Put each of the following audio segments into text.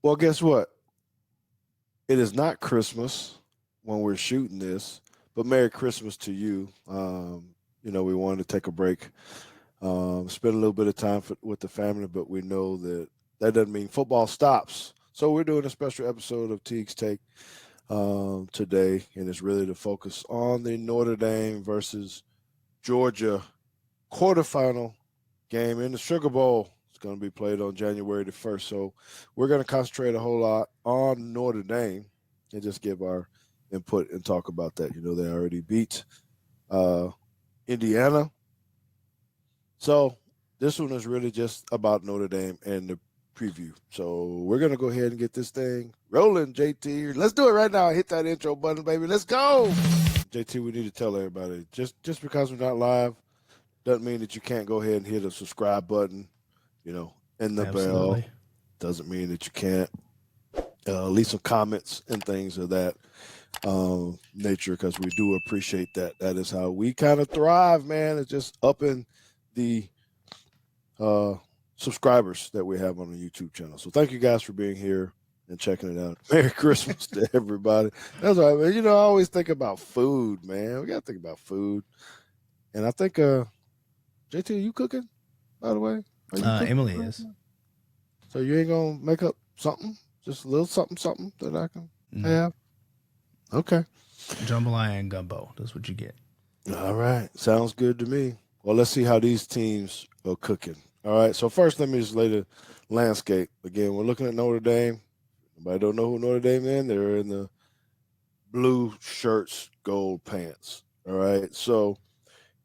Well, guess what? It is not Christmas when we're shooting this, but Merry Christmas to you. We wanted to take a break, spend a little bit of time with the family, but we know that that doesn't mean football stops. So we're doing a special episode of Teague's Take today, and it's really to focus on the Notre Dame versus Georgia quarterfinal game in the Sugar Bowl. It's going to be played on January the 1st. So we're going to concentrate a whole lot on Notre Dame and just give our input and talk about that. They already beat uh, Indiana. So this one is really just about Notre Dame and the preview. So we're going to go ahead and get this thing rolling, JT. Let's do it right now. Hit that intro button, baby. Let's go. JT, we need to tell everybody, just because we're not live doesn't mean that you can't go ahead and hit a subscribe button, and the Absolutely. bell. Doesn't mean that you can't leave some comments and things of that nature, because we do appreciate that. That is how we kind of thrive, man. It's just upping the uh, subscribers that we have on the YouTube channel. So thank you guys for being here and checking it out. Merry Christmas to everybody. That's right, man. I always think about food, man. We got to think about food. And I think, JT, are you cooking, by the way? Are you cooking? Emily is. So you ain't going to make up something? Just a little something that I can have? Okay. Jambalaya and gumbo. That's what you get. All right. Sounds good to me. Well, let's see how these teams are cooking. All right. So first, let me just lay the landscape. Again, we're looking at Notre Dame. Anybody don't know who Notre Dame is? They're in the blue shirts, gold pants. All right. So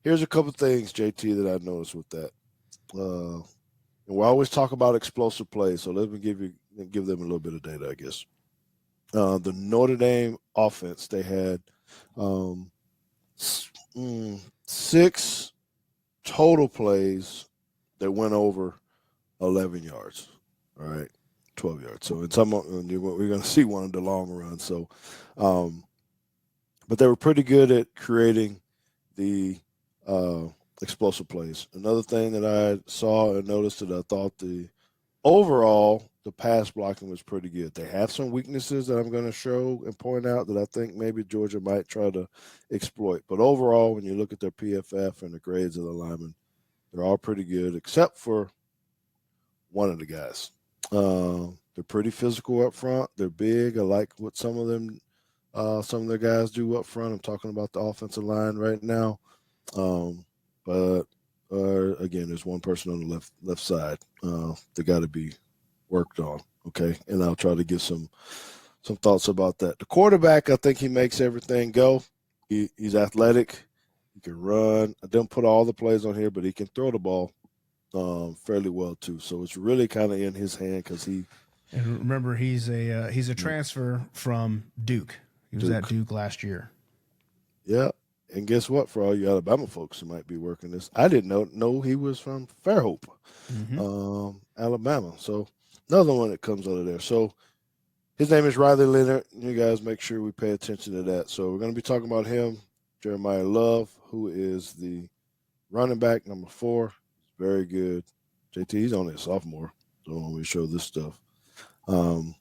here's a couple things, JT, that I noticed with that. And we always talk about explosive plays. So let me give them a little bit of data, I guess. The Notre Dame offense, they had 6 total plays that went over 11 yards. All right, 12 yards. So in some, we're going to see one of the long runs. So, but they were pretty good at creating the explosive plays. Another thing that I saw and noticed that I thought overall the pass blocking was pretty good. They have some weaknesses that I'm going to show and point out that I think maybe Georgia might try to exploit. But overall, when you look at their PFF and the grades of the linemen, they're all pretty good except for one of the guys. They're pretty physical up front. They're big. I like what some of their guys do up front. I'm talking about the offensive line right now. But again, there's one person on the left side. They got to be worked on. Okay, and I'll try to give some thoughts about that. The quarterback, I think he makes everything go. He's athletic. He can run. I didn't put all the plays on here, but he can throw the ball fairly well too. So it's really kind of in his hand because he. And remember, he's a transfer from Duke. He was at Duke last year. Yeah. And guess what? For all you Alabama folks who might be working this, I didn't know he was from Fairhope, Alabama. So another one that comes out of there. So his name is Riley Leonard. You guys make sure we pay attention to that. So we're going to be talking about him, Jeremiah Love, who is the running back, number 4. Very good. JT, he's only a sophomore. So when we show this stuff. And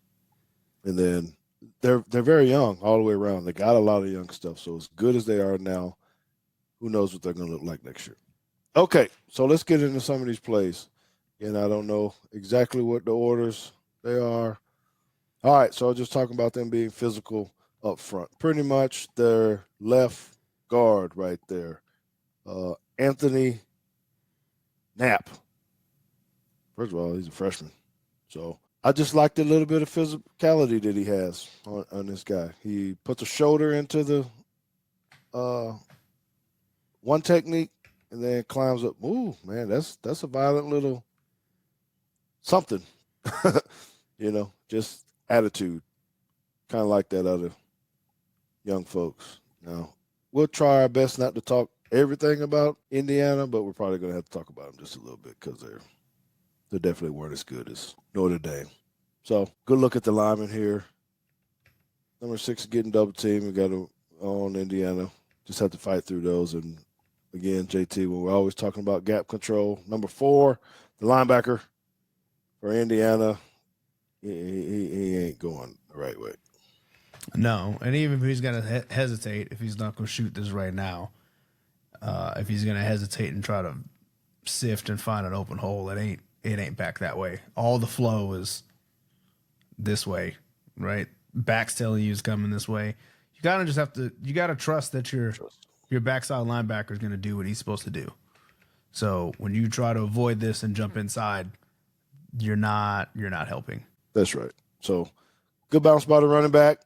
then they're very young all the way around. They got a lot of young stuff. So as good as they are now, who knows what they're going to look like next year. Okay, so let's get into some of these plays. And I don't know exactly what the orders they are. All right, so I'll just talk about them being physical up front. Pretty much their left guard right there, Anthony Knapp. First of all, he's a freshman. So I just like the little bit of physicality that he has on this guy. He puts a shoulder into the one technique and then climbs up. Ooh, man, that's a violent little something. Just attitude. Kind of like that other young folks. Now, we'll try our best not to talk everything about Indiana, but we're probably going to have to talk about them just a little bit because they definitely weren't as good as Notre Dame. So, good look at the lineman here. Number 6 getting double team. We got on Indiana. Just have to fight through those. And again, JT, when we're always talking about gap control. Number 4, the linebacker for Indiana. he ain't going the right way. No, and even if he's gonna hesitate, if he's not gonna shoot this right now, if he's gonna hesitate and try to sift and find an open hole, it ain't back that way. All the flow is this way, right? Back's telling you it's coming this way. You gotta trust that your backside linebacker is gonna do what he's supposed to do. So when you try to avoid this and jump inside, you're not helping. That's right. So good bounce by the running back.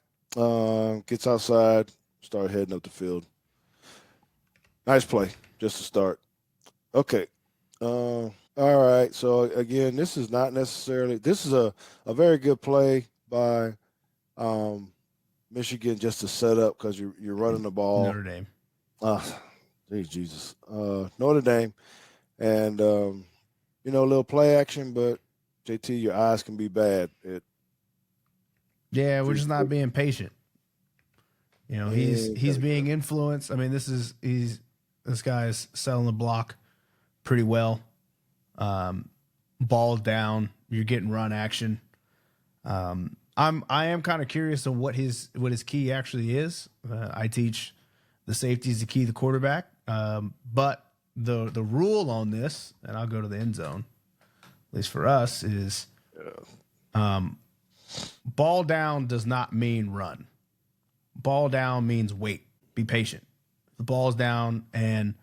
Gets outside, start heading up the field. Nice play, just to start. Okay. All right. So again, this is not necessarily. This is a very good play by um, Michigan just to set up because you're running the ball. Notre Dame. Uh, Jesus. Notre Dame, and a little play action, but JT, your eyes can be bad. Yeah, we're just not being patient. He's being influenced. I mean, this guy's selling the block pretty well. Ball down, you're getting run action. I am kind of curious on what his key actually is. I teach the safety is the key to the quarterback. But the rule on this, and I'll go to the end zone, at least for us, is ball down does not mean run. Ball down means wait, be patient. The ball's down and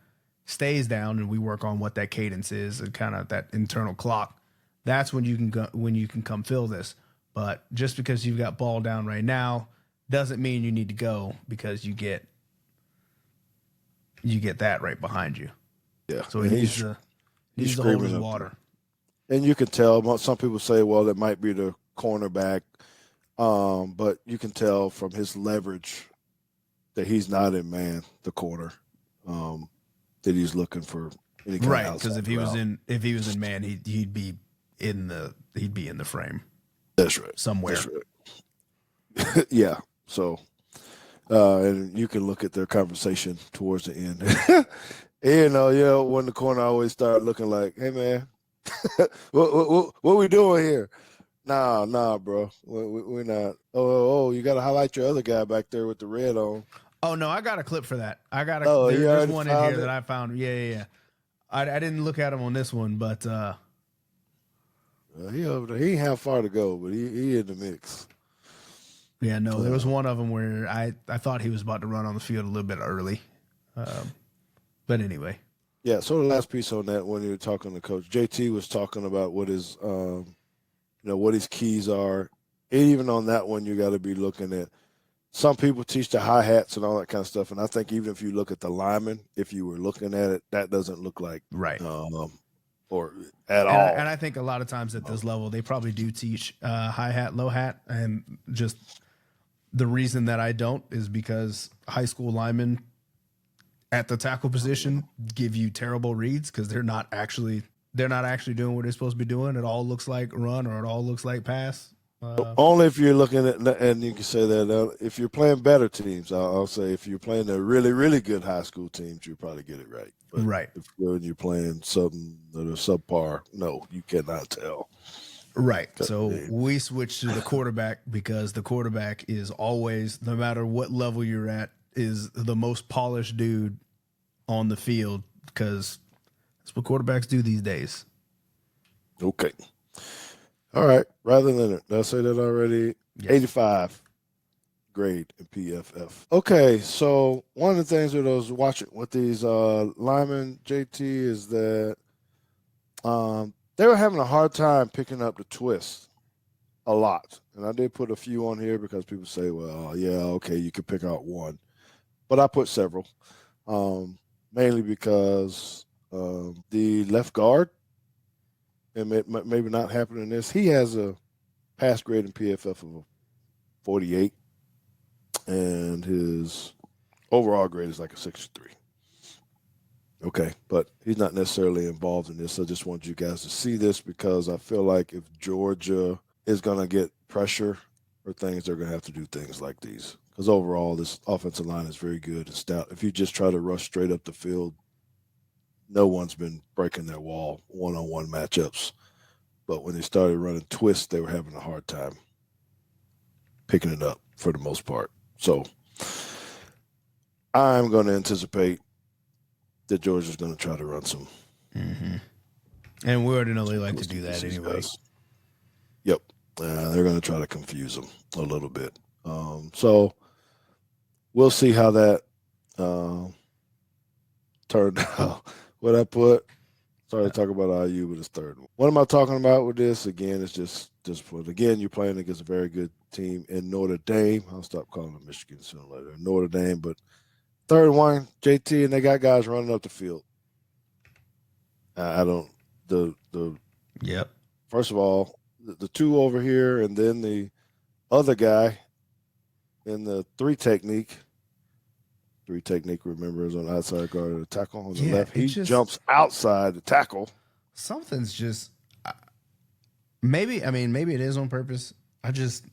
stays down, and we work on what that cadence is and kind of that internal clock. That's when you can go, when you can come fill this. But just because you've got ball down right now doesn't mean you need to go because you get that right behind you. Yeah. So he needs to hold his water. And you can tell. Some people say, well, it might be the cornerback, but you can tell from his leverage that he's not in man, the corner, that he's looking for any kind right. of Because if he was in man, he'd be in the frame. That's right. Somewhere. That's right. Yeah. So, and you can look at their conversation towards the end. When the corner always start looking like, hey man, what we doing here? Nah, bro. We're not. Oh, you got to highlight your other guy back there with the red on. Oh no, I got a clip for that. There's one in here that I found. Yeah. I didn't look at him on this one, but he over there. He ain't have far to go, but he in the mix. Yeah, no, there was one of them where I thought he was about to run on the field a little bit early, but anyway. Yeah. So the last piece on that, when you were talking to Coach JT, was talking about what his what his keys are. And even on that one, you got to be looking at. Some people teach the hi-hats and all that kind of stuff, and I think even if you look at the lineman, if you were looking at it, that doesn't look like right or at all. And I think a lot of times at this level, they probably do teach hi-hat, low-hat, and just the reason that I don't is because high school linemen at the tackle position give you terrible reads because they're not actually doing what they're supposed to be doing. It all looks like run or it all looks like pass. Only if you're looking at, and you can say that if you're playing better teams, I'll say if you're playing the really, really good high school teams, you probably get it right. But right. If you're playing something that are subpar, no, you cannot tell. Right. So we switch to the quarterback because the quarterback is always, no matter what level you're at, is the most polished dude on the field because that's what quarterbacks do these days. Okay. All right. Rather than it, did I say that already? Yes. 85 grade in PFF. Okay. So one of the things that I was watching with these linemen, JT, is that they were having a hard time picking up the twist a lot. And I did put a few on here because people say, well, yeah, okay, you could pick out one. But I put several, mainly because the left guard, and maybe not happening this, he has a pass grade in PFF of 48, and his overall grade is like a 63. Okay, but he's not necessarily involved in this. I just want you guys to see this because I feel like if Georgia is going to get pressure or things, they're going to have to do things like these. Because overall, this offensive line is very good and stout. If you just try to rush straight up the field, no one's been breaking their wall one-on-one matchups. but when they started running twists, they were having a hard time picking it up for the most part. So I'm going to anticipate that Georgia's going to try to run some. Mm-hmm. And we already know they like to twisty do that pieces, anyway. guys. Yep. They're going to try to confuse them a little bit. So we'll see how that turned out. What I put, sorry to talk about IU, but it's third. What am I talking about with this? Again, it's just discipline. Again, you're playing against a very good team in Notre Dame. I'll stop calling them Michigan sooner or later. Notre Dame, but third one, JT, and they got guys running up the field. I don't the Yep. first of all the two over here, and then the other guy in the three technique. Three technique, remember, is on the outside guard of the tackle on the left. He jumps outside the tackle. Something's just maybe it is on purpose. I just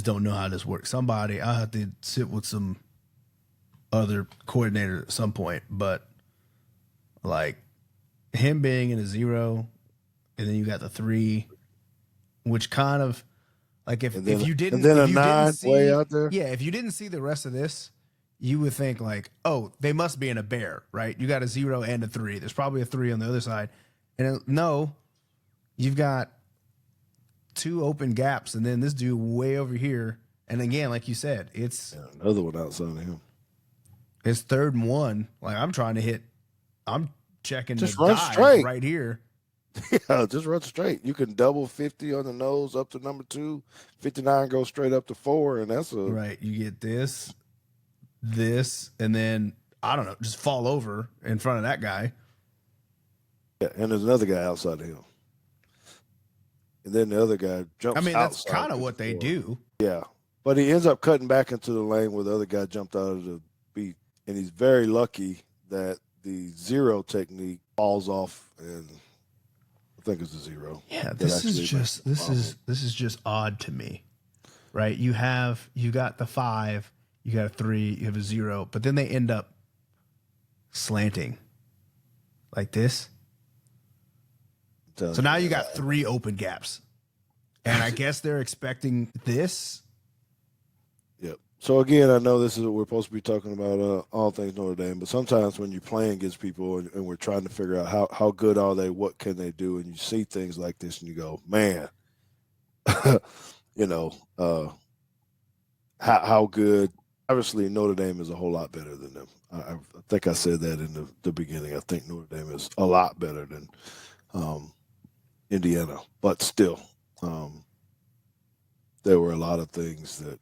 don't know how this works. Somebody I have to sit with some other coordinator at some point, but like him being in a 0, and then you got the 3, which kind of like if you didn't and then if a you didn't 9 way see out there. yeah, if you didn't see the rest of this, you would think like, oh, they must be in a bear, right? You got a 0 and a 3. There's probably a 3 on the other side, and no, you've got 2 open gaps, and then this dude way over here. And again, like you said, it's another one outside of him. It's 3rd and 1. Like I'm checking just the run dive straight right here. Yeah, just run straight. You can double 50 on the nose up to number 2, 59 goes straight up to 4, and that's a right. You get this, and then I don't know, just fall over in front of that guy. Yeah, and there's another guy outside of him, and then the other guy jumps. I mean, that's kind of what they do. Yeah, but he ends up cutting back into the lane where the other guy jumped out of the beat, and he's very lucky that the 0 technique falls off, and I think it's a 0. Yeah, this is just odd to me, right? You got the 5, you got a 3, you have a 0, but then they end up slanting like this. So now you got 3 open gaps, and I guess they're expecting this. Yep. So again, I know this is what we're supposed to be talking about, all things Notre Dame, but sometimes when you're playing against people and we're trying to figure out how good are they, what can they do, and you see things like this and you go, man, how good. Obviously, Notre Dame is a whole lot better than them. I think I said that in the beginning. I think Notre Dame is a lot better than Indiana, but still, there were a lot of things that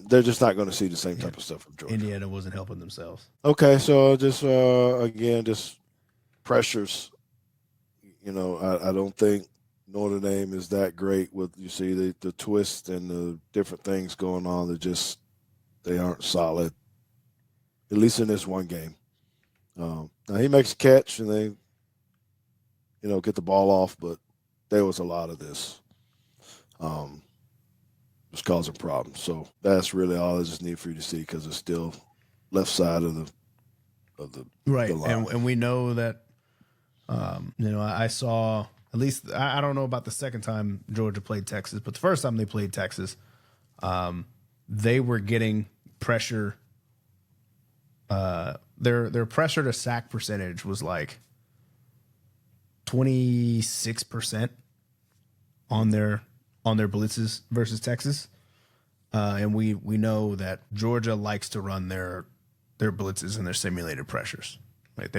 they're just not going to see the same type of stuff from Georgia. Indiana wasn't helping themselves. Okay, so just again, just pressures. I don't think Notre Dame is that great with you see the twist and the different things going on. They aren't solid, at least in this one game. Now he makes a catch and they, get the ball off, but there was a lot of this. Was causing problems. So that's really all I just need for you to see because it's still left side of the right. The line. And we know that I saw at least I don't know about the second time Georgia played Texas, but the first time they played Texas, they were getting pressure. Their pressure to sack percentage was like 26% on their blitzes versus Texas, and we know that Georgia likes to run their blitzes and their simulated pressures. Like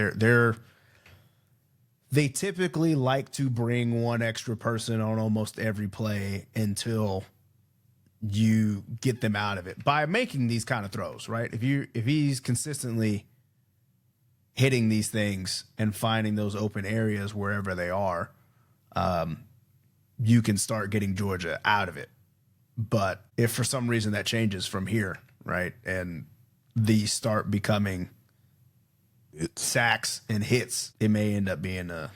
they typically like to bring one extra person on almost every play until you get them out of it by making these kind of throws, right? If he's consistently hitting these things and finding those open areas wherever they are, you can start getting Georgia out of it. But if for some reason that changes from here, right, and these start becoming sacks and hits, it may end up being a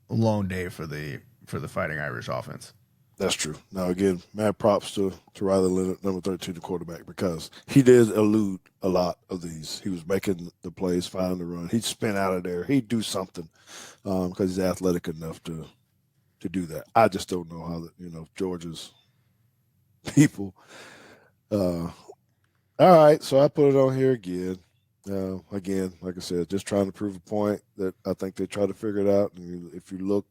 long day for the Fighting Irish offense. That's true. Now, again, mad props to Riley Leonard, number 13, the quarterback, because he did elude a lot of these. He was making the plays, finding the run. He'd spin out of there. He'd do something because he's athletic enough to to do that. I just don't know how Georgia's people. All right, so I put it on here again. Again, like I said, just trying to prove a point that I think they try to figure it out. And if you look,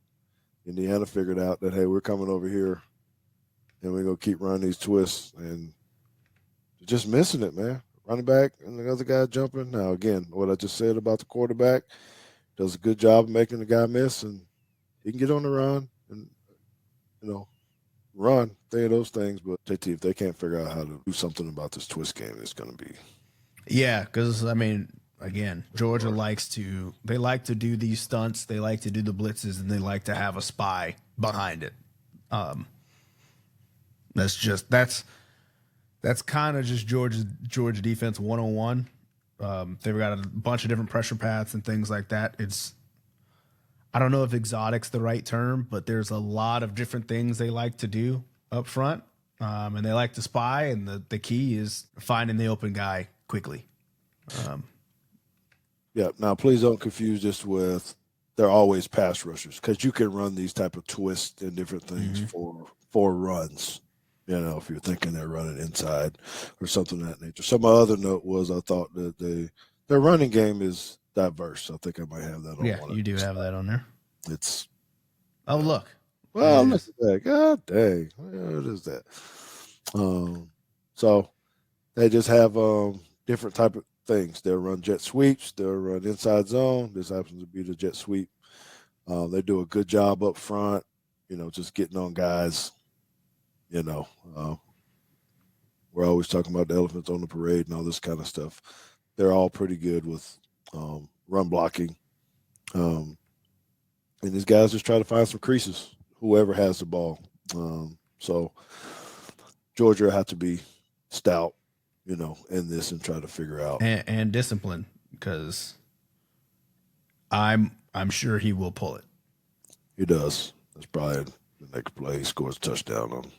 Indiana figured out that, hey, we're coming over here and we're gonna keep running these twists, and just missing it, man. Running back and the other guy jumping. Now, again, what I just said about the quarterback, does a good job of making the guy miss, and he can get on the run and run, think of those things. But JT, if they can't figure out how to do something about this twist game, it's going to be. Yeah, because I mean, again, Georgia like to do these stunts, they like to do the blitzes, and they like to have a spy behind it. That's kind of just Georgia defense 101. They've got a bunch of different pressure paths and things like that. I don't know if exotic's the right term, but there's a lot of different things they like to do up front, and they like to spy. And the key is finding the open guy quickly. Yeah. Now, please don't confuse this with they're always pass rushers, because you can run these type of twists and different things for runs. If you're thinking they're running inside or something of that nature. So my other note was I thought that their running game is diverse. I think I might have that on Yeah, one. you do have that on there. It's look. well, look at that. God dang, what is that? So they just have different type of things. They'll run jet sweeps. They'll run inside zone. This happens to be the jet sweep. They do a good job up front. Just getting on guys. We're always talking about the elephants on the parade and all this kind of stuff. They're all pretty good with run blocking. And these guys just try to find some creases, whoever has the ball. So Georgia will have to be stout, in this and try to figure out. And discipline, because I'm sure he will pull it. He does. That's probably the next play. He scores a touchdown on.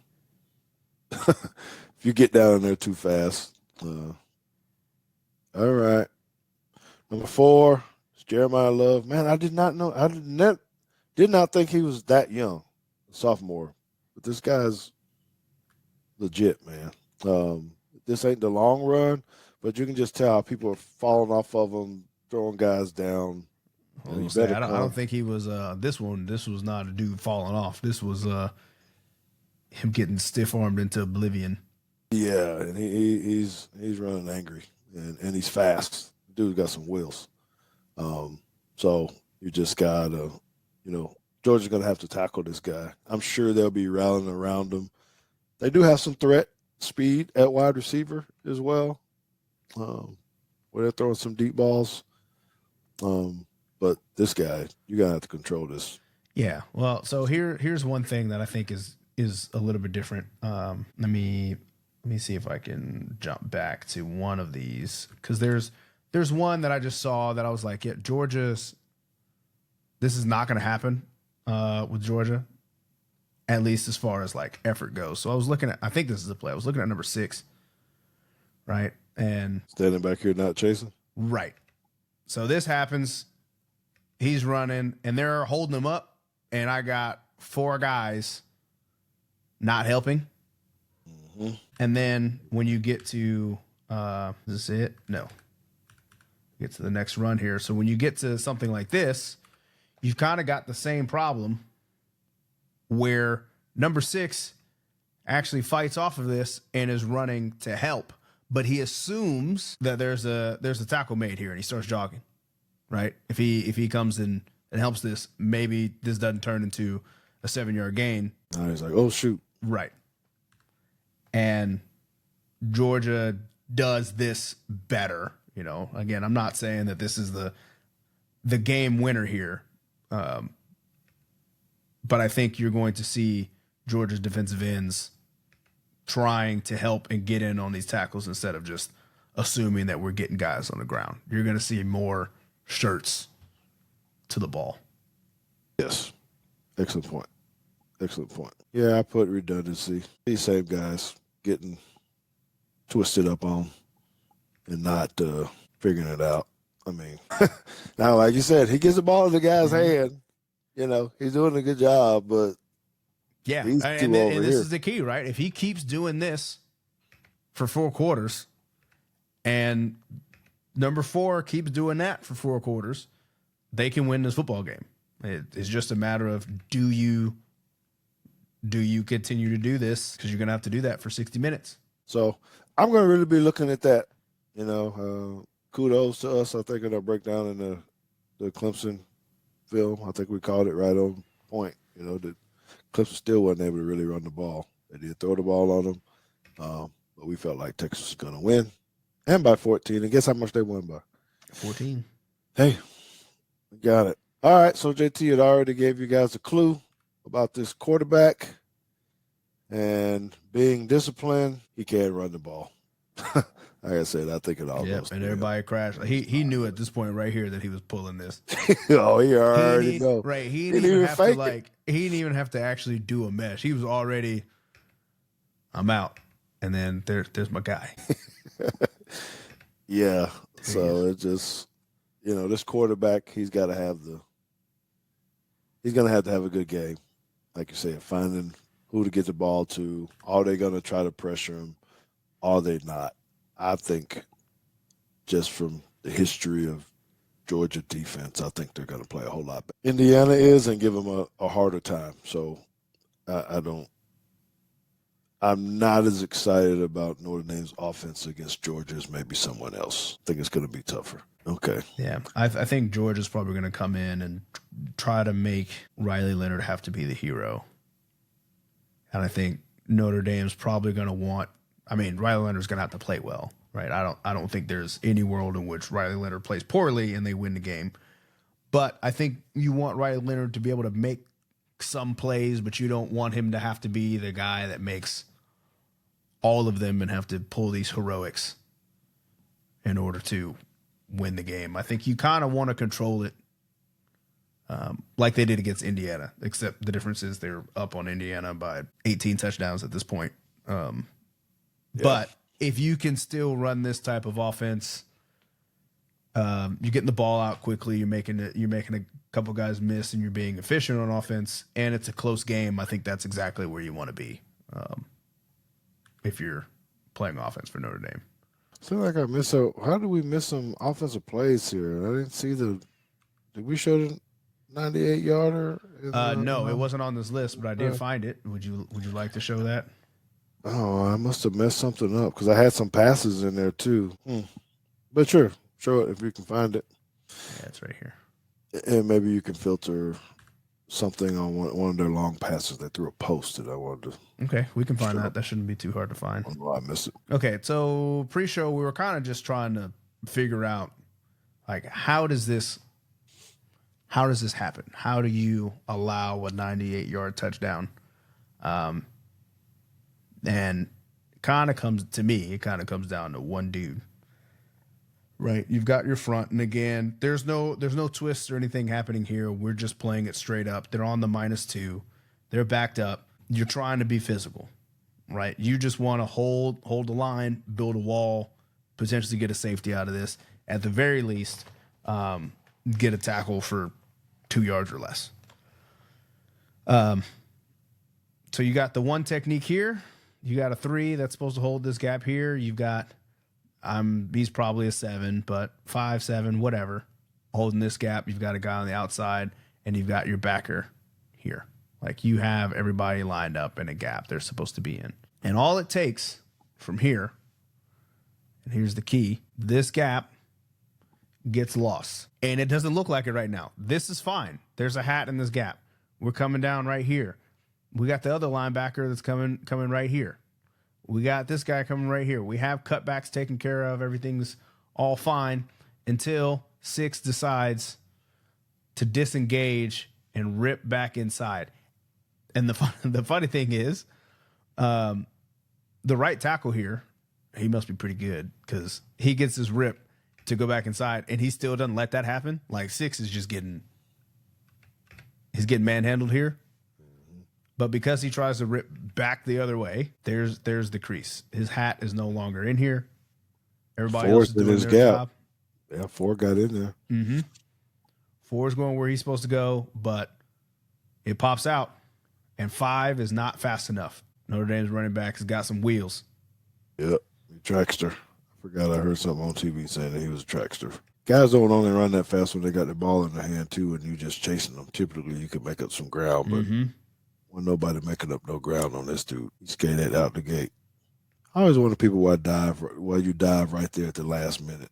If you get down in there too fast. All right. Number 4 is Jeremiah Love. Man, I did not know. I did not think he was that young, sophomore. But this guy's legit, man. This ain't the long run, but you can just tell how people are falling off of him, throwing guys down. I don't think he was this one. This was not a dude falling off. This was him getting stiff armed into oblivion. Yeah, and he's running angry and he's fast. Dude's got some wheels. So you just gotta, Georgia's gonna have to tackle this guy. I'm sure they'll be rallying around him. They do have some threat speed at wide receiver as well, where they're throwing some deep balls. But this guy, you gotta have to control this. Yeah. Well, so here's one thing that I think is a little bit different. Let me see if I can jump back to one of these, because there's one that I just saw that I was like, yeah, this is not going to happen with Georgia, at least as far as like effort goes. So I was looking at, I think this is a play. I was looking at number 6, right? And standing back here not chasing. Right. So this happens. He's running and they're holding him up, and I got 4 guys not helping. Mm-hmm. And then when you get to, is this it? No. Get to the next run here. So when you get to something like this, you've kind of got the same problem where number 6 actually fights off of this and is running to help, but he assumes that there's a tackle made here and he starts jogging, right? If he comes in and helps this, maybe this doesn't turn into a 7-yard gain. Now he's like, oh shoot. Right. And Georgia does this better. Again, I'm not saying that this is the game winner here. But I think you're going to see Georgia's defensive ends trying to help and get in on these tackles instead of just assuming that we're getting guys on the ground. You're going to see more shirts to the ball. Yes. Excellent point. Yeah, I put redundancy. These same guys getting twisted up on and not figuring it out. I mean, now, like you said, he gets the ball in the guy's hand. He's doing a good job, but Yeah, These and two over this here. is the key, right? If he keeps doing this for 4 quarters, and number 4 keeps doing that for 4 quarters, they can win this football game. It's just a matter of do you continue to do this, because you're going to have to do that for 60 minutes. So I'm going to really be looking at that. Kudos to us. I think in our breakdown in the Clemson film, I think we called it right on point. The Clemson still wasn't able to really run the ball. They did throw the ball on them, but we felt like Texas was going to win, and by 14. And guess how much they won by? 14. Hey, we got it. All right, so JT had already gave you guys a clue about this quarterback, and being disciplined, he can't run the ball. Like I said, I think it all goes. And everybody crashed. He knew at this point right here that he was pulling this. Oh, he already know. Right, He didn't even fake it. he didn't even have to actually do a mesh. He was already, I'm out, and then there's my guy. Yeah, so it just, this quarterback, he's got to have he's going to have a good game. Like you said, finding who to get the ball to. Are they going to try to pressure him? Are they not? I think just from the history of Georgia defense, I think they're going to play a whole lot better. Indiana is, and give them a harder time. So I'm not as excited about Notre Dame's offense against Georgia as maybe someone else. I think it's going to be tougher. Okay. Yeah, I think Georgia's probably going to come in and try to make Riley Leonard have to be the hero. And I think Notre Dame's probably going to want, Riley Leonard's going to have to play well, right? I don't think there's any world in which Riley Leonard plays poorly and they win the game. But I think you want Riley Leonard to be able to make some plays, but you don't want him to have to be the guy that makes all of them and have to pull these heroics in order to win the game. I think you kind of want to control it like they did against Indiana, except the difference is they're up on Indiana by 18 touchdowns at this point. But if you can still run this type of offense, you're getting the ball out quickly, you're making a couple guys miss, and you're being efficient on offense, and it's a close game. I think that's exactly where you want to be if you're playing offense for Notre Dame. Seems like I missed how did we miss some offensive plays here? I didn't see did we show the 98-yarder? No, it wasn't on this list, but I did find it. Would you like to show that? Oh, I must have messed something up because I had some passes in there too. But sure, show it if you can find it. Yeah, it's right here. And maybe you can filter something on one of their long passes. They threw a post that I wanted to. Okay, we can find that. That shouldn't be too hard to find. Oh, I missed it. Okay, so pre-show we were kind of just trying to figure out, like, how does this happen? How do you allow a 98-yard touchdown? And it kind of comes down to one dude. Right, you've got your front, and again, there's no twists or anything happening here. We're just playing it straight up. They're on the -2. They're backed up. You're trying to be physical, right? You just want to hold the line, build a wall, potentially get a safety out of this. At the very least, get a tackle for 2 yards or less. So you got the one technique here. You got a 3 that's supposed to hold this gap here. You've got he's probably a 7, but 5, 7, whatever, holding this gap. You've got a guy on the outside, and you've got your backer here. Like, you have everybody lined up in a gap they're supposed to be in. And all it takes from here, and here's the key, this gap gets lost. And it doesn't look like it right now. This is fine. There's a hat in this gap. We're coming down right here. We got the other linebacker that's coming right here. We got this guy coming right here. We have cutbacks taken care of. Everything's all fine until 6 decides to disengage and rip back inside. And the funny thing is, the right tackle here, he must be pretty good because he gets his rip to go back inside, and he still doesn't let that happen. Like, 6 is just he's getting manhandled here. But because he tries to rip back the other way, there's the crease. His hat is no longer in here. Everybody else is doing their job. Yeah, 4 got in there. Mm-hmm. 4 is going where he's supposed to go, but it pops out, and 5 is not fast enough. Notre Dame's running back has got some wheels. Yep, trackster. I forgot I heard something on TV saying that he was a trackster. Guys don't only run that fast when they got the ball in their hand too, and you just chasing them. Typically, you can make up some ground, but when nobody making up no ground on this dude, he skated out the gate. I always wonder people why you dive right there at the last minute,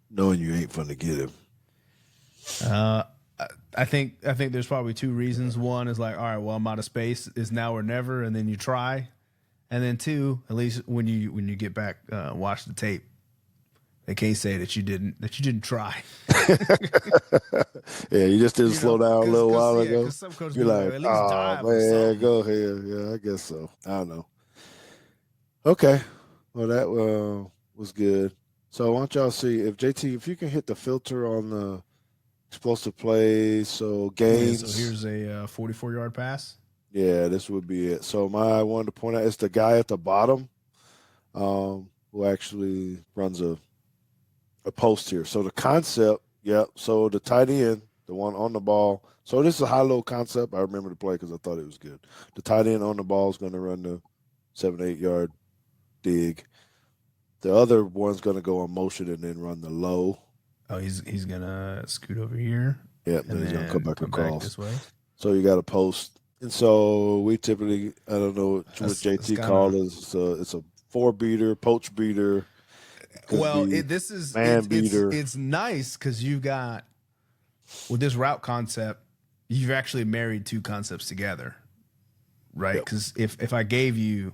knowing you ain't fun to get him. I think there's probably 2 reasons. One is like, all right, well, I'm out of space. It's now or never, and then you try. And then 2, at least when you get back, watch the tape, they can't say that you didn't try. Yeah, you just didn't slow down a little while ago. Because some coaches You're like, at least dive. oh man, go ahead. Yeah, I guess so. I don't know. Okay, well that was good. So I want y'all to see if JT, if you can hit the filter on the explosive plays, so gains. So here's a 44-yard pass. Yeah, this would be it. So I wanted to point out it's the guy at the bottom who actually runs a post here. So the concept, so the tight end, the one on the ball. So this is a high-low concept. I remember the play because I thought it was good. The tight end on the ball is going to run the 7-8 yard dig. The other one's going to go on motion and then run the low. Oh, he's going to scoot over here. Yeah, then he's going to come back across. This way. So you got a post. And so we typically, I don't know what JT called it. It's a 4-beater, poach beater. Well, this is man beater. It's nice because you've got, with this route concept, you've actually married 2 concepts together, right? Because if I gave you,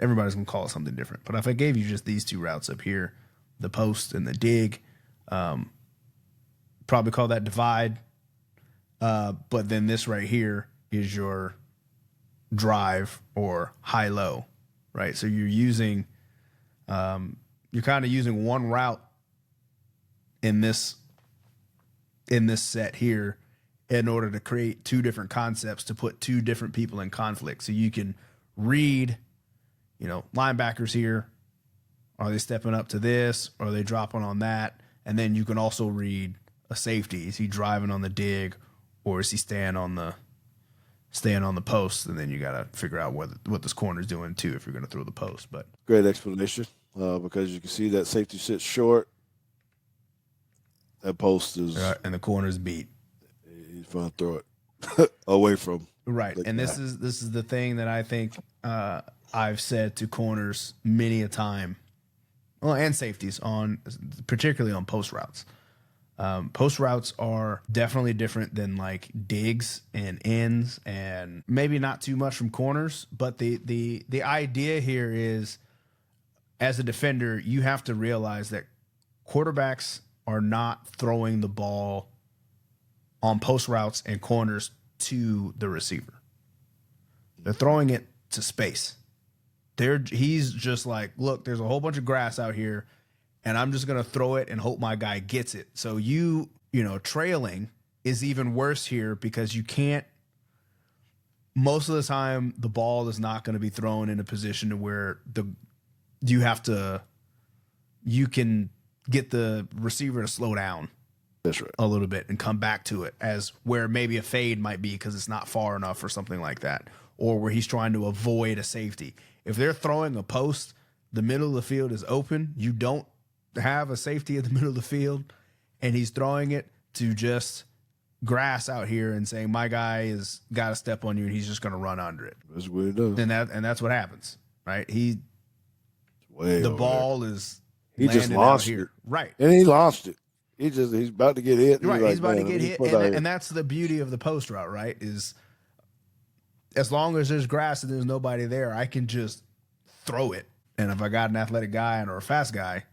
everybody's gonna call it something different, but if I gave you just these 2 routes up here, the post and the dig, probably call that divide. But then this right here is your drive or high-low, right? So you're using. You're kind of using one route in this set here in order to create 2 different concepts to put 2 different people in conflict. So you can read, linebackers here. Are they stepping up to this? Or are they dropping on that? And then you can also read a safety. Is he driving on the dig, or is he staying on the post? And then you got to figure out what this corner's doing too if you're going to throw the post. But great explanation. Because you can see that safety sits short. That post is right, and the corner's beat. He's trying to throw it away from right. And this is the thing that I think I've said to corners many a time, well, and safeties particularly on post routes. Post routes are definitely different than like digs and ends, and maybe not too much from corners. But the idea here is, as a defender, you have to realize that quarterbacks are not throwing the ball on post routes and corners to the receiver. They're throwing it to space. He's just like, look, there's a whole bunch of grass out here, and I'm just going to throw it and hope my guy gets it. So trailing is even worse here because you can't, most of the time, the ball is not going to be thrown in a position to where you can get the receiver to slow down. That's right. A little bit and come back to it, as where maybe a fade might be because it's not far enough or something like that, or where he's trying to avoid a safety. If they're throwing a post, the middle of the field is open. You don't have a safety at the middle of the field, and he's throwing it to just grass out here and saying, my guy has got to step on you and he's just going to run under it. That's what he does. And that's what happens, right? The ball is he just launched here. it. Right. And he launched it. He's about to get hit. Right. He's about to get hit. And that's the beauty of the post route, right? Is as long as there's grass and there's nobody there, I can just throw it. And if I got an athletic guy or a fast guy,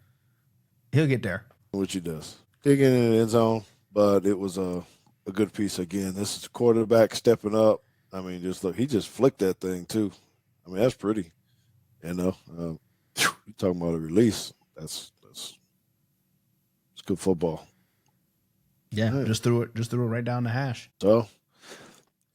he'll get there. Which he does. Digging in the end zone, but it was a good piece again. This is the quarterback stepping up. I mean, just look, he just flicked that thing too. I mean, that's pretty. You talking about a release. That's good football. Yeah, right. Just threw it right down the hash. So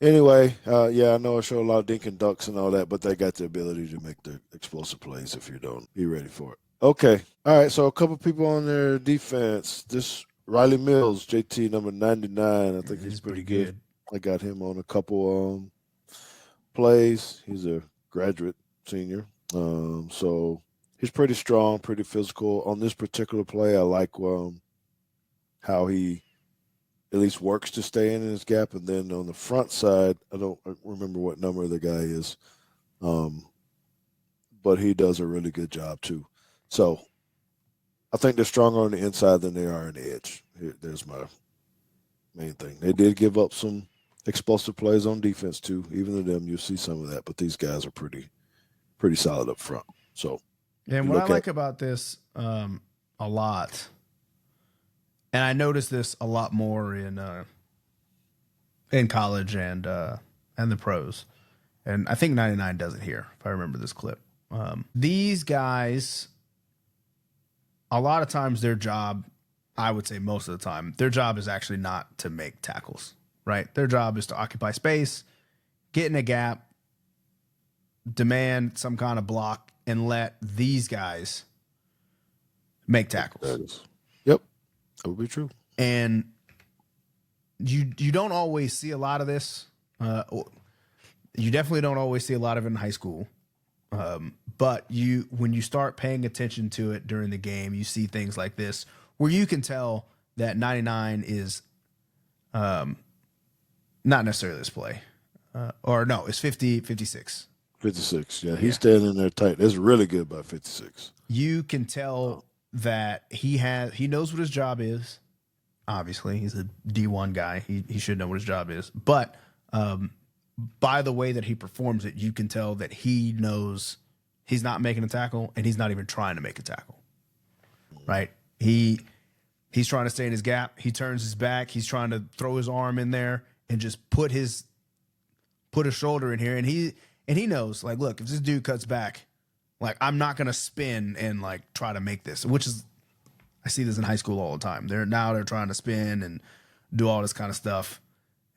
anyway, I know I show a lot of dink and ducks and all that, but they got the ability to make the explosive plays if you don't be ready for it. Okay. All right. So a couple people on their defense. This Riley Mills, JT number 99. I think he's pretty good. I got him on a couple plays. He's a graduate senior. So he's pretty strong, pretty physical. On this particular play, I like how he at least works to stay in his gap. And then on the front side, I don't remember what number the guy is, um, but he does a really good job too. So I think they're stronger on the inside than they are on the edge. There's my main thing. They did give up some explosive plays on defense too. Even to them, you see some of that, but these guys are pretty solid up front. So And you what I look at like about this a lot, and I noticed this a lot more in college and the pros, and I think 99 does it here if I remember this clip. These guys, a lot of times their job, I would say most of the time, their job is actually not to make tackles, right? Their job is to occupy space, get in a gap, demand some kind of block, and let these guys make tackles. yep, that would be true. And you don't always see a lot of this. You definitely don't always see a lot of it in high school. But when you start paying attention to it during the game, you see things like this where you can tell that 99 is not necessarily this play. Or no, it's 56. 56. Yeah, he's standing there tight. That's really good by 56. You can tell that he knows what his job is. Obviously, he's a D1 guy. He should know what his job is. But by the way that he performs it, you can tell that he knows he's not making a tackle and he's not even trying to make a tackle. Right? He's trying to stay in his gap. He turns his back. He's trying to throw his arm in there and just put a shoulder in here. And he knows, like, look, if this dude cuts back, like, I'm not gonna spin and like try to make this, which is, I see this in high school all the time. They're trying to spin and do all this kind of stuff,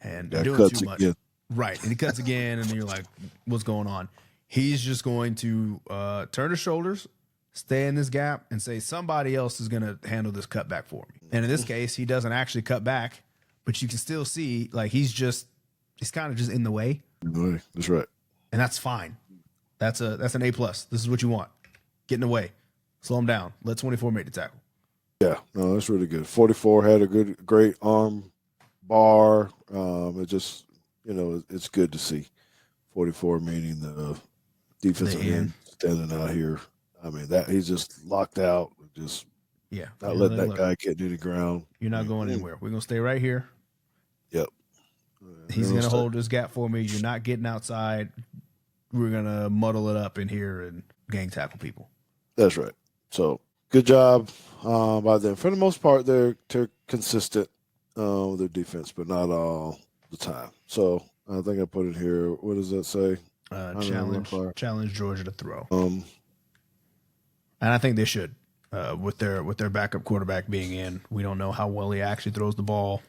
and they're doing too much. Again. Right, and he cuts again, and you're like, what's going on? He's just going to turn his shoulders, stay in this gap, and say somebody else is going to handle this cutback for me. And in this case, he doesn't actually cut back, but you can still see like he's kind of just in the way. That's right. And that's fine. That's an A+. This is what you want. Get in the way. Slow him down. Let 24 make the tackle. Yeah, no, that's really good. 44 had a great arm bar. It just, it's good to see. 44 meaning the defensive end standing out here. I mean, that he's just locked out. Just not letting that guy get to the ground. You're not going anywhere. We're gonna stay right here. Yep. He's gonna hold this gap for me. You're not getting outside. We're gonna muddle it up in here and gang tackle people. That's right. So good job by them. For the most part, they're consistent with their defense, but not all the time. So I think I put it here. What does that say? Challenge Georgia to throw. And I think they should. With their backup quarterback being in, we don't know how well he actually throws the ball.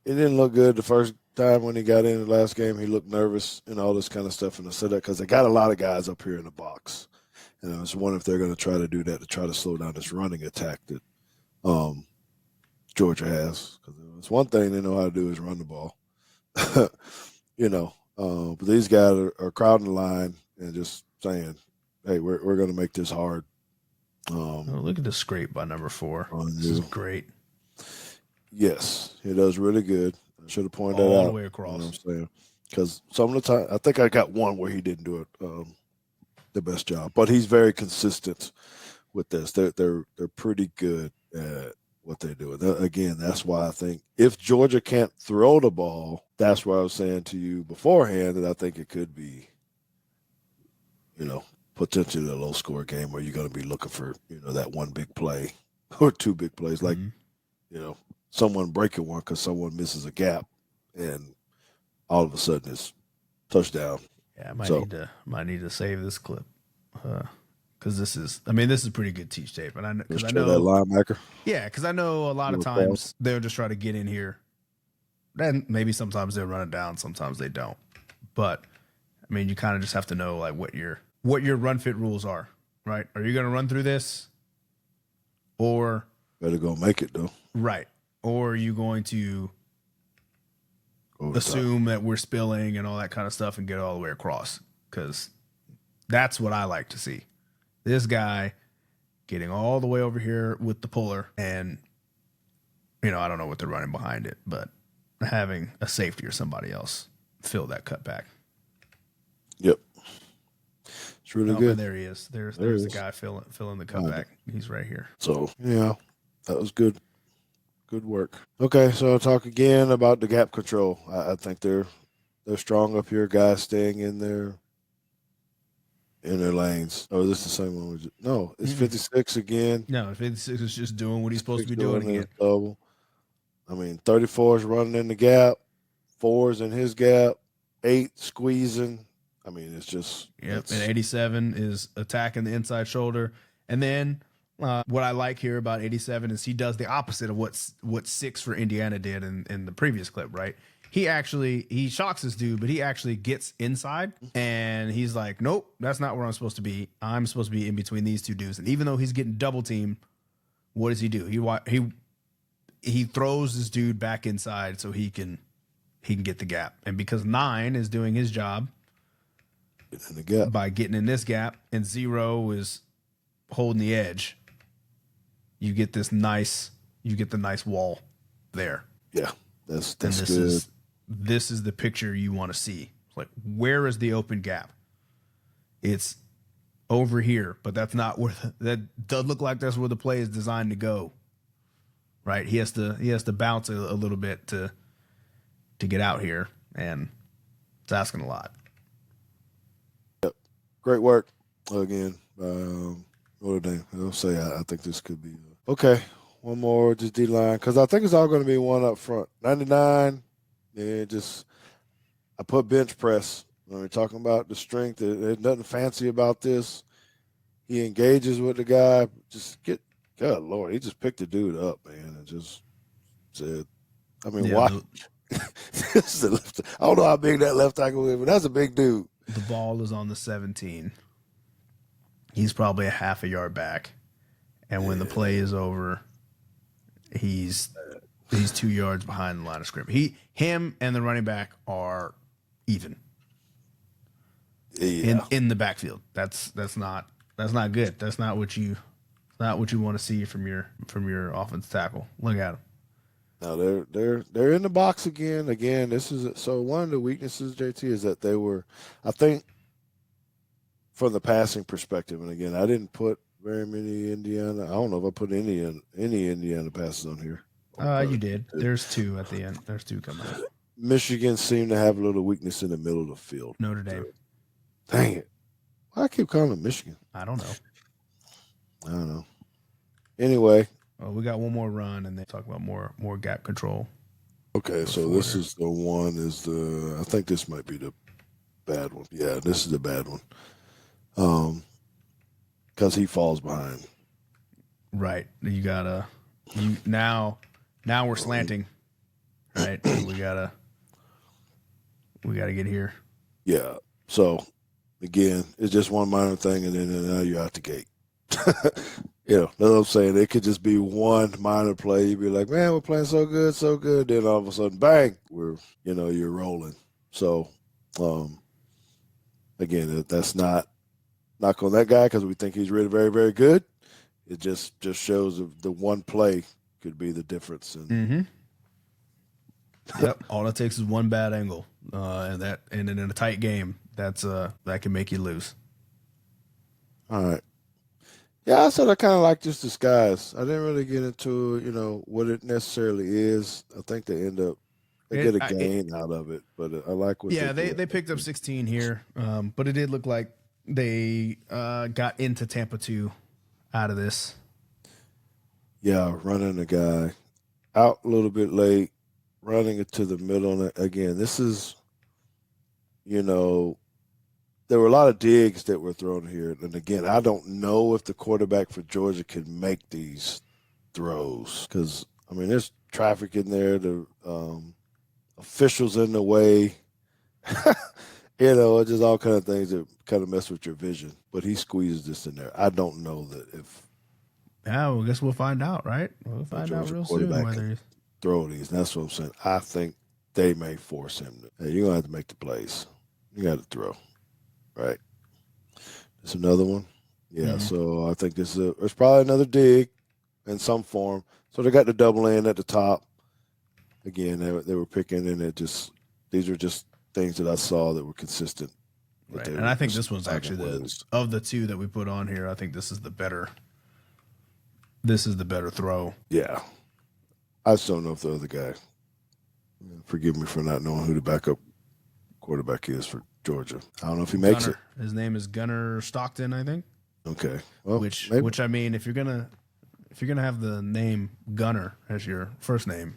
It didn't look good the first time when he got in the last game. He looked nervous and all this kind of stuff. And I said that because they got a lot of guys up here in the box. And I was wondering if they're going to try to do that to try to slow down this running attack that Georgia has. Because it's one thing they know how to do is run the ball. But these guys are crowding the line and just saying, hey, we're going to make this hard. Look at the scrape by number 4. This is great. Yes, he does really good. I should have pointed that out. All the way across. You know what I'm saying? Because some of the time, I think I got one where he didn't do it the best job. But he's very consistent with this. They're pretty good at what they do. Again, that's why I think if Georgia can't throw the ball, that's why I was saying to you beforehand that I think it could be, potentially a low-score game where you're going to be looking for, that one big play or two big plays, like, someone breaking one because someone misses a gap, and all of a sudden it's touchdown. Yeah, I might need to save this clip because this is a pretty good teach tape, and I know that linebacker. Yeah, because I know a lot of times they'll just try to get in here, and maybe sometimes they'll run it down, sometimes they don't. But you kind of just have to know like what your run fit rules are, right? Are you going to run through this, or better go make it though? Right. Or are you going to over the top. assume that we're spilling and all that kind of stuff and get all the way across, because that's what I like to see. This guy getting all the way over here with the puller, and I don't know what they're running behind it, but having a safety or somebody else fill that cutback. Yep. It's really good. And there he is. There's the guy filling the cutback. He's right here. So yeah, that was good. Good work. Okay, so I'll talk again about the gap control. I think they're strong up here. Guys staying in their lanes. Oh, this is the same one? No, it's 56 again. No, 56 is just doing what he's supposed to be doing again. Double. I mean, 34 is running in the gap. 4 is in his gap. 8 squeezing. I mean, it's just. Yep. And 87 is attacking the inside shoulder. And then what I like here about 87 is he does the opposite of what 6 for Indiana did in the previous clip, right? He shocks this dude, but he actually gets inside and he's like, nope, that's not where I'm supposed to be. I'm supposed to be in between these two dudes. And even though he's getting double teamed, what does he do? He throws this dude back inside so he can get the gap. And because 9 is doing his job in the gap by getting in this gap and 0 is holding the edge, you get the nice wall there. Yeah, that's good. This is the picture you want to see. Like, where is the open gap? It's over here, but that's not where that does look like that's where the play is designed to go. Right? He has to bounce a little bit to get out here, and it's asking a lot. Yep. Great work again. Notre Dame. I'll say I think this could be okay. One more, just D line, because I think it's all going to be one up front. 99. Yeah, I put bench press. When we're talking about the strength, there's nothing fancy about this. He engages with the guy. God Lord, he just picked the dude up, man, and just said, I mean, why? This is I don't know how big that left tackle is, but that's a big dude. The ball is on the 17. He's probably a half a yard back. And when the play is over, he's 2 yards behind the line of scrimmage. Him and the running back are even. Yeah. In the backfield. That's not good. That's not what you want to see from your offensive tackle. Look at him. Now they're in the box again. This is so one of the weaknesses, JT, is that they were, I think, from the passing perspective. And again, I didn't put very many Indiana. I don't know if I put any Indiana passes on here. You did. There's 2 at the end. There's 2 coming up. Michigan seemed to have a little weakness in the middle of the field. Notre Dame. Dang it. Why I keep calling them Michigan? I don't know. Anyway. Well, we got one more run and then talk about more gap control. Okay, so this is the one I think this might be the bad one. Yeah, this is the bad one. Because he falls behind. Right. Now we're slanting. Right. We gotta get here. Yeah. So again, it's just one minor thing, and then now you're out the gate. That's what I'm saying. It could just be one minor play. You'd be like, man, we're playing so good, so good. Then all of a sudden, bang, you're rolling. So, again, that's not knock on that guy because we think he's really very, very good. It just shows the one play could be the difference. Yep. All it takes is one bad angle, and in a tight game, that can make you lose. All right. Yeah, I said I kind of like just disguise. I didn't really get into what it necessarily is. I think they get a gain out of it, but I like what. Yeah, they picked up 16 here, but it did look like they got into Tampa 2 out of this. Yeah, running the guy out a little bit late, running it to the middle. And again, this is, there were a lot of digs that were thrown here. And again, I don't know if the quarterback for Georgia can make these throws because, there's traffic in there. The officials in the way. Just all kind of things that kind of mess with your vision. But he squeezed this in there. I don't know that if. Yeah, well, I guess we'll find out, right? We'll find out real soon whether throw these. That's what I'm saying. I think they may force him to. Hey, you're gonna have to make the plays. You got to throw, right? It's another one. Yeah. Mhm. So I think it's probably another dig in some form. So they got the double end at the top. Again, they were picking, and these were just things that I saw that were consistent. That Right. they And I were think just this one's finding actually ways. of the two that we put on here, I think this is the better. This is the better throw. Yeah. I just don't know if the other guy. Forgive me for not knowing who the backup quarterback is for Georgia. I don't know if he makes it. Gunner. His name is Gunner Stockton, I think. Okay. Well, Which maybe. which I mean, if you're gonna have the name Gunner as your first name,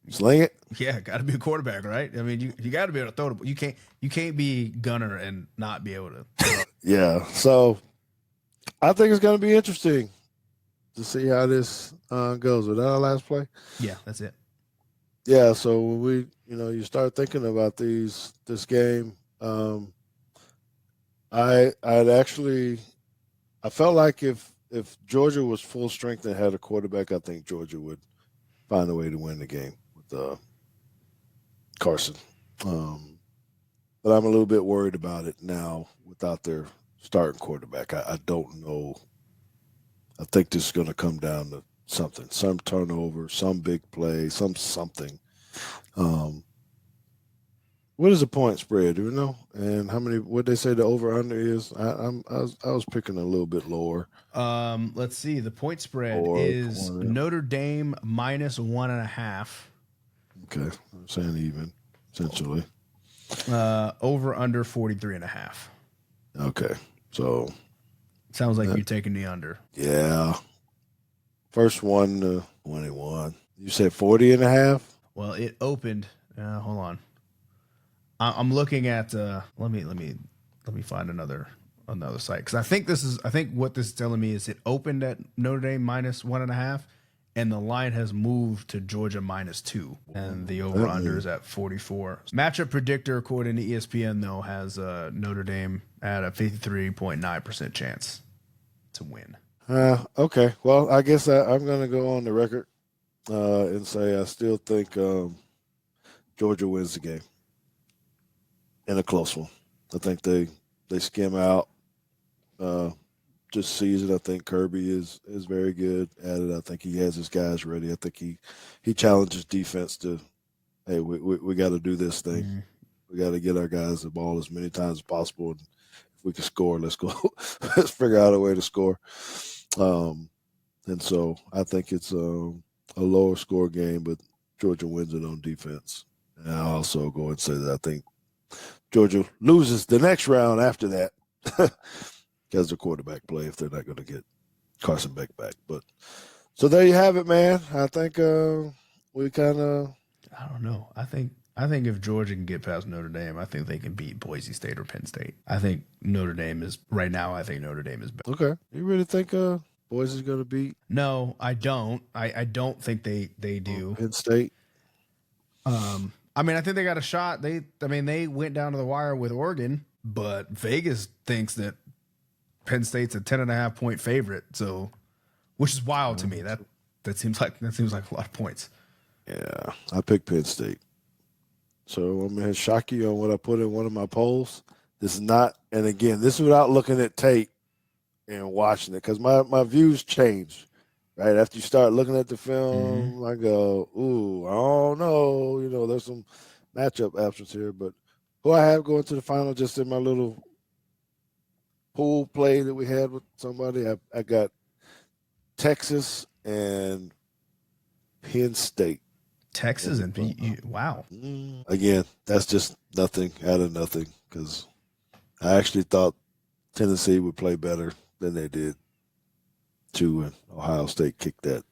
Sling it. yeah, got to be a quarterback, right? I mean, you got to be able to throw the. You can't be Gunner and not be able to throw. Yeah. So I think it's going to be interesting to see how this goes. Was that our last play? Yeah, that's it. Yeah. So when you start thinking about this game, I felt like if Georgia was full strength and had a quarterback, I think Georgia would find a way to win the game with Carson. Um, but I'm a little bit worried about it now without their starting quarterback. I don't know. I think this is going to come down to something, some turnover, some big play, something. Um, what is the point spread? Do you know? And how many? What they say the over under is? I was picking a little bit lower. Let's see. The point spread Or is Notre Dame minus 1.5. okay, I'm saying even essentially. Over under 43.5. Okay, so Sounds like you're taking the under. yeah, first one 21. You said 40 and a half. Well, it opened. Hold on. I'm looking at. Let me find another site because I think what this is telling me is it opened at Notre Dame minus 1.5, and the line has moved to Georgia -2, and the over under is at 44. Matchup predictor according to ESPN though has Notre Dame at a 53.9% chance to win. Okay, well, I guess I'm going to go on the record and say I still think Georgia wins the game in a close one. I think they skim out this season. I think Kirby is very good at it. I think he has his guys ready. I think he challenges defense to, hey, we got to do this thing. Mm-hmm. We got to get our guys the ball as many times as possible. And if we can score, let's go. Let's figure out a way to score. And so I think it's a lower score game, but Georgia wins it on defense. And I also go and say that I think Georgia loses the next round after that because the quarterback play if they're not going to get Carson Beck back. But so there you have it, man. I think we kind of. I don't know. I think if Georgia can get past Notre Dame, I think they can beat Boise State or Penn State. I think Notre Dame is right now. I think Notre Dame is better. Okay. You really think Boise is going to beat No, I don't. I don't think they do. Penn State? I mean, I think they got a shot. They went down to the wire with Oregon, but Vegas thinks that Penn State's a 10.5 point favorite. So, which is wild to me. That seems like a lot of points. Yeah, I picked Penn State. So I'm going to shock you on what I put in one of my polls. This is not, and again, this is without looking at tape and watching it because my views change. Right after you start looking at the film, I go, "Ooh, I don't know." There's some matchup absence here, but who I have going to the final just in my little pool play that we had with somebody, I got Texas and Penn State. Texas and wow. Again, that's just nothing out of nothing because I actually thought Tennessee would play better than they did too, and Ohio State kicked that